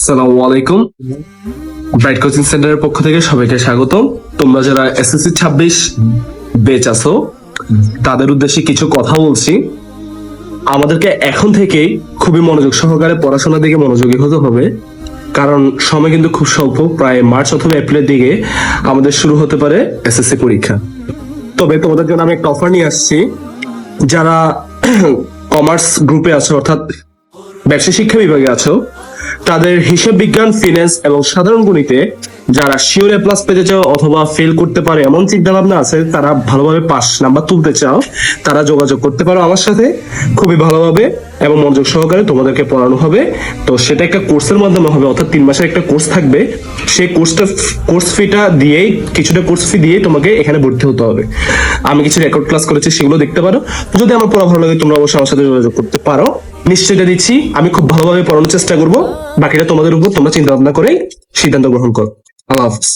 আসসালামু আলাইকুম। Bright coaching সেন্টারের পক্ষ থেকে সবাইকে স্বাগত। তোমরা যারা এসএসসি 26 বেচ আছো তাদের উদ্দেশ্যে কিছু কথা বলছি। আমাদেরকে এখন থেকেই খুবই মনোযোগ সহকারে পড়াশোনার দিকে মনোযোগী হতে হবে, কারণ সময় কিন্তু খুব স্বল্প। প্রায় মার্চ অথবা এপ্রিলের দিকে আমাদের শুরু হতে পারে এসএসসি পরীক্ষা। তবে তোমাদের জন্য আমি একটা অফার নিয়ে আসছি। যারা কমার্স গ্রুপে আছো, অর্থাৎ ব্যবসা শিক্ষা বিভাগে আছো, তাদের হিসাব বিজ্ঞান, ফিন্যান্স এবং সাধারণ গণিতে যারা শিওর এ প্লাস পেতে চাও অথবা ফেল করতে পারে এমন চিন্তা ভাবনা আছে, তারা ভালোভাবে পাস নাম্বার তুলতে চাও, তারা যোগাযোগ করতে পারো আমার সাথে। খুবই ভালোভাবে এবং মনোযোগ সহকারে তোমাদেরকে পড়ানো হবে। তো সেটা একটা কোর্সের মাধ্যমে হবে, অর্থাৎ 3 মাসের একটা কোর্স থাকবে। সেই কোর্স ফিটা দিয়েই, কিছুটা কোর্স ফি দিয়ে তোমাকে এখানে ভর্তি হতে হবে। আমি কিছু রেকর্ড ক্লাস করেছি, সেগুলো দেখতে পারো। যদি আমার পড়া ভালো লাগে তোমরা অবশ্যই আমার সাথে যোগাযোগ করতে পারো। নিশ্চয়তা দিচ্ছি আমি খুব ভালোভাবে পড়ানোর চেষ্টা করব। বাকিটা তোমাদের উপর, তোমরা চিন্তা ভাবনা করে সিদ্ধান্ত গ্রহণ করো। আল্লাহ হাফিজ।